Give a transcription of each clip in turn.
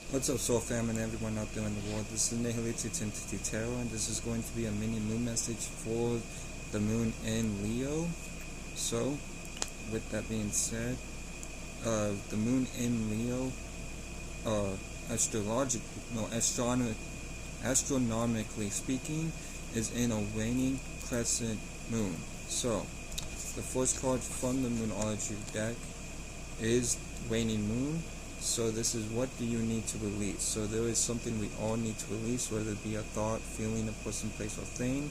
What's up, Soul Fam, and everyone out there in the world? This is Untitled Chapter, and this is going to be a mini moon message for the moon in Leo. So, with that being said, the moon in Leo, astronomically speaking, is in a waning crescent moon. So, the first card from the Moonology deck is Waning Moon. So this is, what do you need to release? So there is something we all need to release, whether it be a thought, feeling, a person, place, or thing,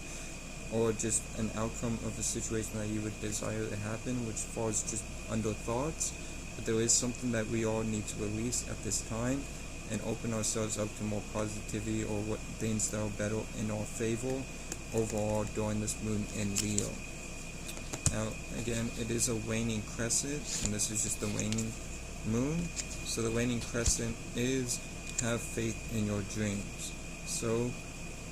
or just an outcome of a situation that you would desire to happen, which falls just under thoughts. But there is something that we all need to release at this time and open ourselves up to more positivity, or what things that are better in our favor overall during this moon in Leo. Now again, it is a waning crescent, and this is just the waning moon. So the waning crescent is have faith in your dreams. So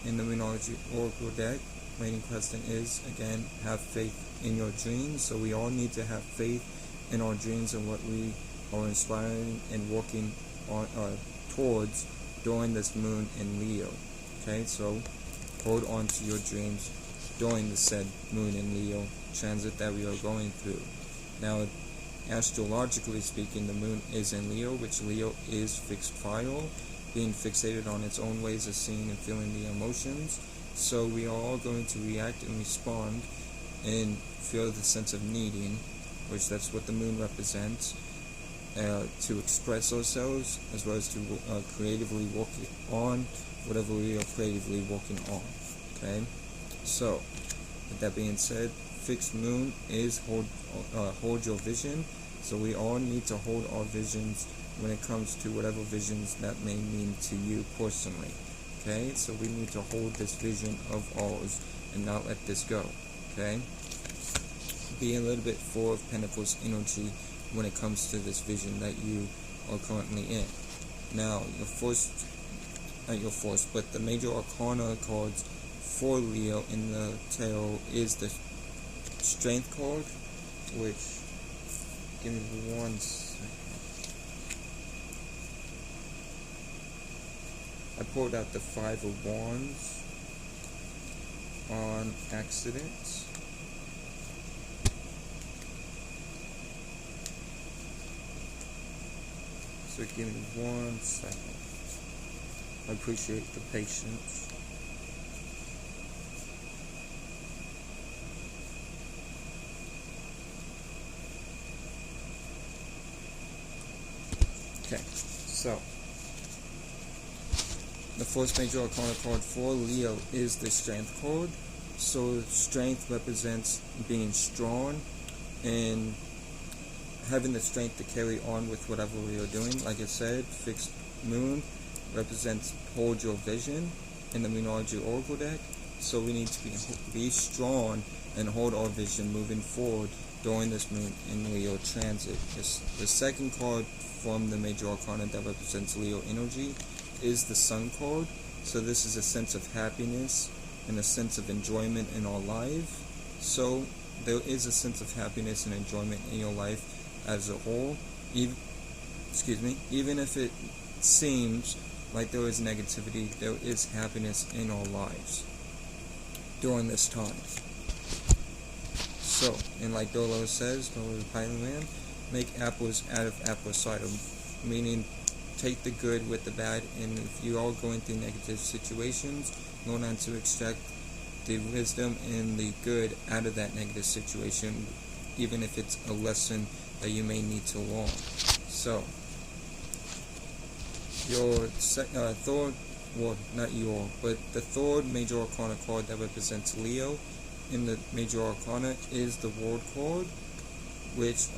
in the Moonology Oracle deck, waning crescent is, again, have faith in your dreams. So we all need to have faith in our dreams and what we are inspiring and working on towards during this moon in Leo. Okay, so hold on to your dreams during the said moon in Leo transit that we are going through. Now, astrologically speaking, the moon is in Leo, which Leo is fixed fire, being fixated on its own ways of seeing and feeling the emotions. So we are all going to react and respond and feel the sense of needing, which that's what the moon represents, to express ourselves, as well as to creatively work on whatever we are creatively working on. Okay, so with that being said, fixed moon is hold your vision. So we all need to hold our visions when it comes to whatever visions that may mean to you personally. Okay, so we need to hold this vision of ours and not let this go. Okay, be a little bit full of Pentacles energy when it comes to this vision that you are currently in. Now, but the major arcana cards for Leo in the tarot is the Strength card, which, give me 1 second. I pulled out the 5 of Wands on accident. So give me 1 second. I appreciate the patience. Okay, so the first major arcana card for Leo is the Strength card. So strength represents being strong and having the strength to carry on with whatever we are doing. Like I said, fixed moon represents hold your vision in the Moonology Oracle deck. So we need to be strong and hold our vision moving forward during this moon in Leo transit. The second card from the major arcana that represents Leo energy is the Sun card. So this is a sense of happiness and a sense of enjoyment in our life. So there is a sense of happiness and enjoyment in your life as a whole, even if it seems like there is negativity, there is happiness in our lives during this time. So, and like Dolo says, Dolo the Pilot Man, make apples out of apple cider, meaning take the good with the bad, and if you are going through negative situations, learn how to extract the wisdom and the good out of that negative situation, even if it's a lesson that you may need to learn. So, your the third major arcana card that represents Leo in the major arcana is the World card, which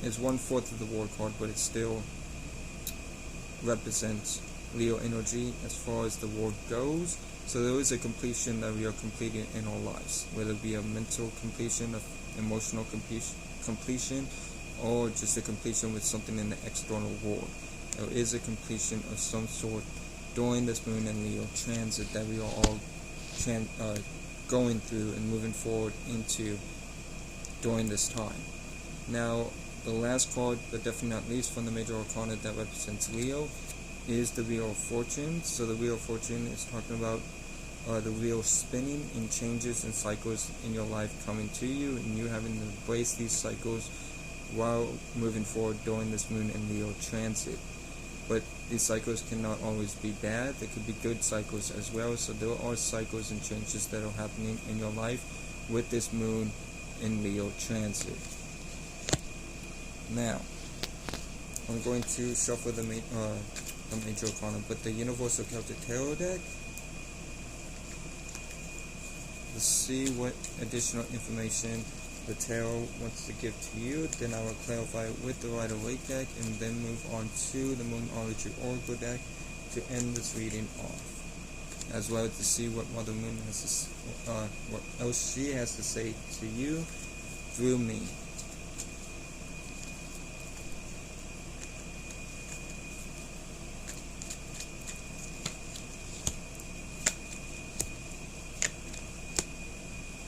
is 1/4 of the World card, but it still represents Leo energy as far as the world goes. So there is a completion that we are completing in our lives, whether it be a mental completion, an emotional completion, or just a completion with something in the external world. There is a completion of some sort during this moon and Leo transit that we are all going through and moving forward into during this time. Now, the last card, but definitely not least, from the major arcana that represents Leo is the Wheel of Fortune. So the Wheel of Fortune is talking about the wheel spinning and changes and cycles in your life coming to you, and you having to embrace these cycles while moving forward during this Moon and Leo transit. But these cycles cannot always be bad. They could be good cycles as well. So there are cycles and changes that are happening in your life with this Moon in Leo transit. Now, I'm going to shuffle the Major Arcana, but the Universal Celtic Tarot deck. Let's see what additional information the tarot wants to give to you. Then I will clarify it with the Rider-Waite deck, and then move on to the Moonology Oracle deck to end this reading off, as well to see what Mother Moon has to, what else she has to say to you through me.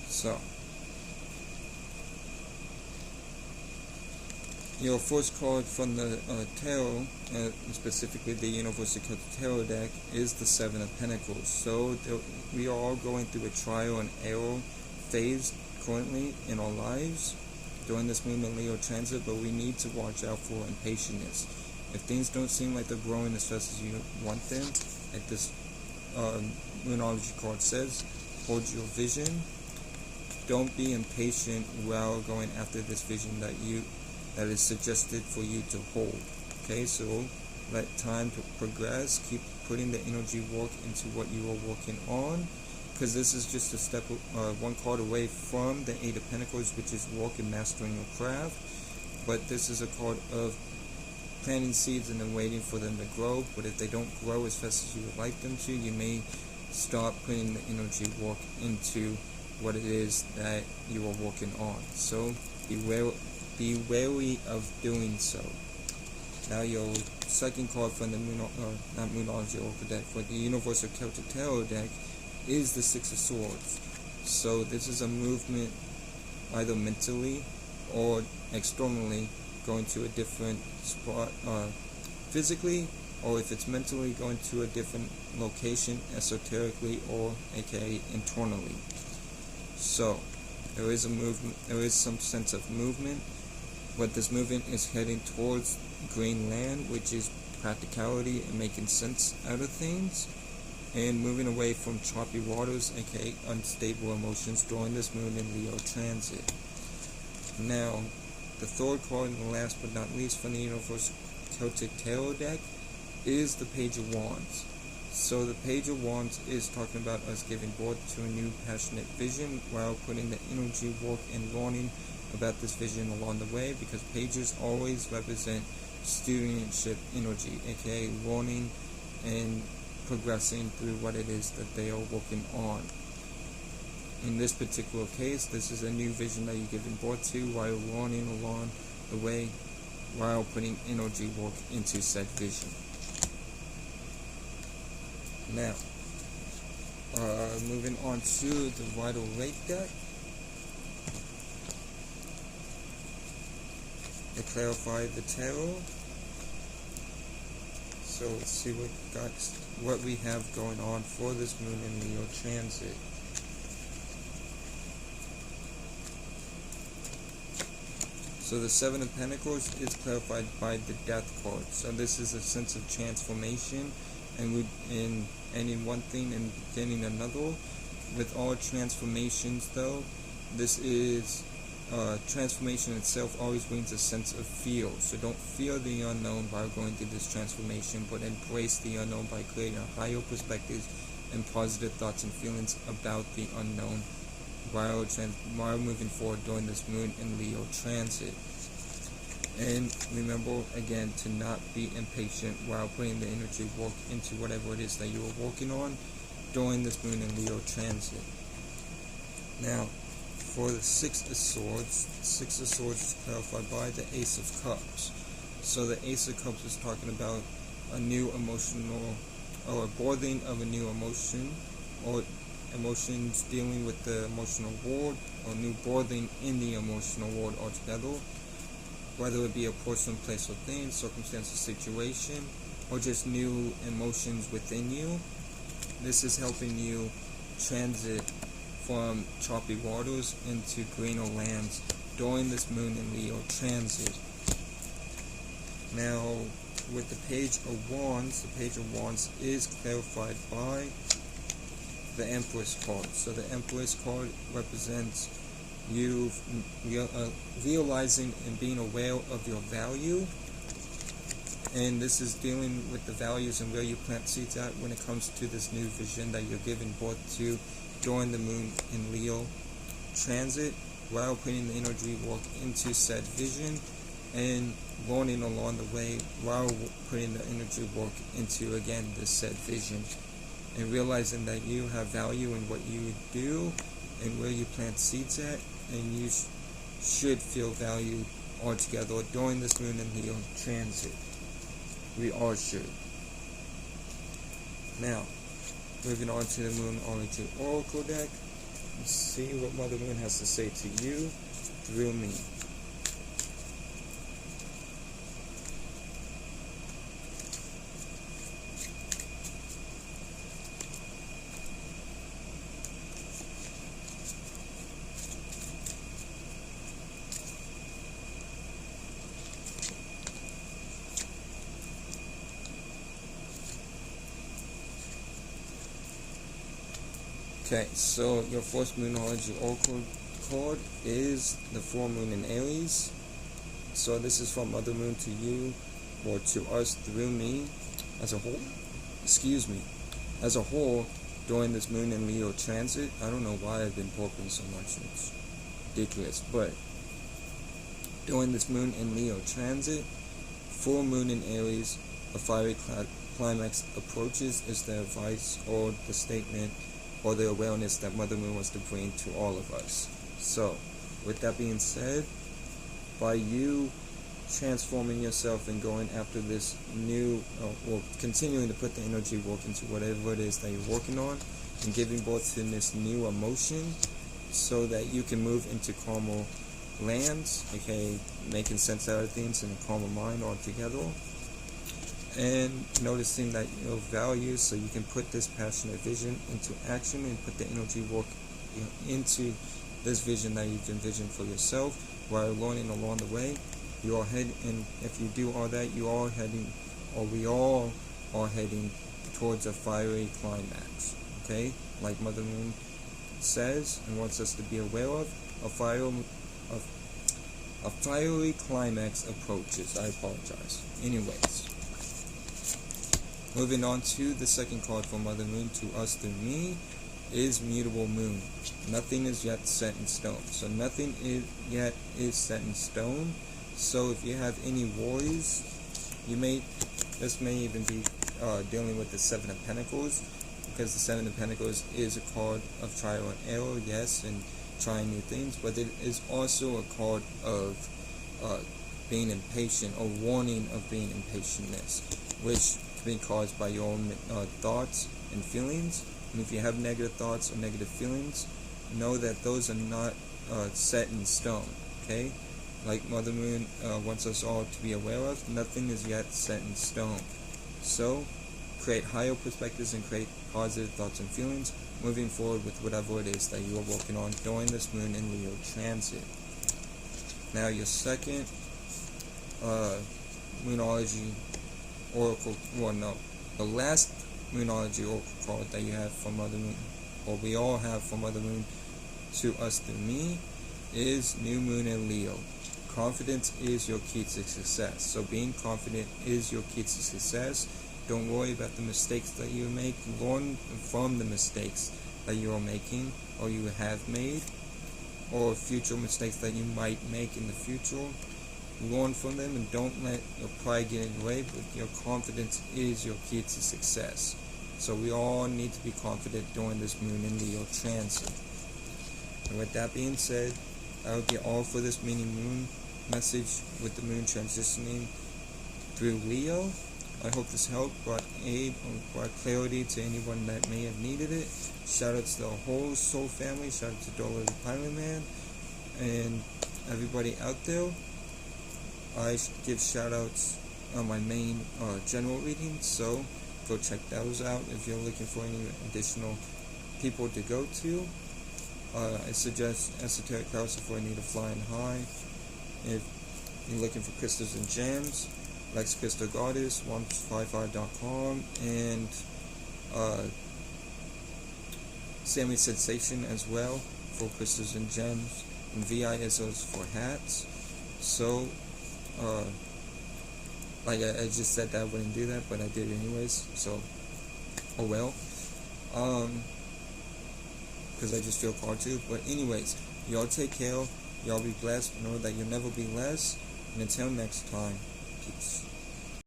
So, your first card from the tarot, specifically the Universal Celtic Tarot deck, is the Seven of Pentacles. So we are all going through a trial and error phase currently in our lives during this Moon and Leo transit, but we need to watch out for impatience. If things don't seem like they're growing as fast as you want them, like this Moonology card says, hold your vision. Don't be impatient while going after this vision that is suggested for you to hold. Okay, so let time to progress. Keep putting the energy work into what you are working on, because this is just a step, one card away from the Eight of Pentacles, which is work and mastering your craft. But this is a card of planting seeds and then waiting for them to grow. But if they don't grow as fast as you would like them to, you may start putting the energy work into what it is that you are working on. So be wary of doing so. Now your second card from the Moonology Oracle deck for the Universal Celtic Tarot deck is the Six of Swords. So this is a movement either mentally or externally going to a different spot, physically, or if it's mentally going to a different location esoterically or aka internally. So there is a movement, there is some sense of movement, but this movement is heading towards green land, which is practicality and making sense out of things, and moving away from choppy waters, aka unstable emotions during this Moon in Leo transit. Now, the third card, and last but not least from the Universal Celtic Tarot deck, is the Page of Wands. So the Page of Wands is talking about us giving birth to a new passionate vision while putting the energy, work, and learning about this vision along the way, because pages always represent studentship energy, aka learning and progressing through what it is that they are working on. In this particular case, this is a new vision that you're giving birth to while learning along the way, while putting energy work into said vision. Now, moving on to the Rider-Waite deck. To clarify the tarot. So let's see what we have going on for this Moon in Leo transit. So the Seven of Pentacles is clarified by the Death card. So this is a sense of transformation, and in ending one thing and beginning another. With all transformations, though, this is transformation itself always brings a sense of fear. So don't fear the unknown by going through this transformation, but embrace the unknown by creating a higher perspective and positive thoughts and feelings about the unknown while moving forward during this Moon in Leo transit. And remember, again, to not be impatient while putting the energy work into whatever it is that you are working on during this Moon in Leo transit. Now, for the Six of Swords is clarified by the Ace of Cups. So the Ace of Cups is talking about a new emotional, or a birthing of a new emotion, or emotions dealing with the emotional world, or new birthing in the emotional world altogether. Whether it be a person, place, or thing, circumstance, or situation, or just new emotions within you. This is helping you transit from choppy waters into greener lands during this Moon in Leo transit. Now, with the Page of Wands, the Page of Wands is clarified by the Empress Card. So the Empress Card represents you realizing and being aware of your value. And this is dealing with the values and where you plant seeds at when it comes to this new vision that you're giving birth to during the Moon in Leo transit, while putting the energy work into said vision and learning along the way while putting the energy work into, again, this said vision, and realizing that you have value in what you do and where you plant seeds at, and you should feel valued altogether during this Moon in Leo transit. We all should. Now, moving on to the Moonology Oracle deck. Let's see what Mother Moon has to say to you through me. Okay, so your first Moonology Oracle card is the full Moon in Aries. So this is from Mother Moon to you, or to us through me, as a whole. As a whole, during this Moon in Leo transit. I don't know why I've been burping so much. It's ridiculous. But during this Moon in Leo transit, full Moon in Aries, a fiery climax approaches is the advice or the statement or the awareness that Mother Moon wants to bring to all of us. So, with that being said, by you transforming yourself and going after this new, or continuing to put the energy work into whatever it is that you're working on, and giving birth to this new emotion, so that you can move into calmer lands, okay, making sense out of things in a calmer mind altogether, and noticing that your values, so you can put this passionate vision into action and put the energy work into this vision that you've envisioned for yourself, while learning along the way. You are heading, and if you do all that, you are heading, or we all are heading towards a fiery climax. Okay, like Mother Moon says and wants us to be aware of, a fiery climax approaches. I apologize. Anyways. Moving on to the second card from Mother Moon to us through me is Mutable Moon. Nothing is yet set in stone. So nothing yet is set in stone. So if you have any worries, this may even be dealing with the Seven of Pentacles, because the Seven of Pentacles is a card of trial and error, yes, and trying new things, but it is also a card of being impatient, or warning of being impatientness, which can be caused by your own thoughts and feelings. And if you have negative thoughts or negative feelings, know that those are not set in stone. Okay, like Mother Moon wants us all to be aware of, nothing is yet set in stone. So create higher perspectives and create positive thoughts and feelings moving forward with whatever it is that you are working on during this Moon in Leo transit. Now your second Moonology Oracle, the last Moonology Oracle card that you have from Mother Moon, or we all have from Mother Moon to us through me, is New Moon in Leo. Confidence is your key to success. So being confident is your key to success. Don't worry about the mistakes that you make. Learn from the mistakes that you are making, or you have made, or future mistakes that you might make in the future. Learn from them, and don't let your pride get in the way, but your confidence is your key to success. So we all need to be confident during this Moon in Leo transit. And with that being said, that would be all for this Waning Moon message with the Moon transitioning through Leo. I hope this helped, brought clarity to anyone that may have needed it. Shout out to the whole Soul family, shout out to Dollar the Pilot Man, and everybody out there. I give shout outs my main general readings, so go check those out if you're looking for any additional people to go to. I suggest Esoteric House if I need a flying high. If you're looking for crystals and gems, Lex Crystal Goddess 155.com, and Sammy Sensation as well for crystals and gems, and VISOs for hats. So like I just said that I wouldn't do that, but I did anyways, so oh well, because I just feel called to. But anyways, y'all take care, y'all be blessed, know that you'll never be less, and until next time, peace.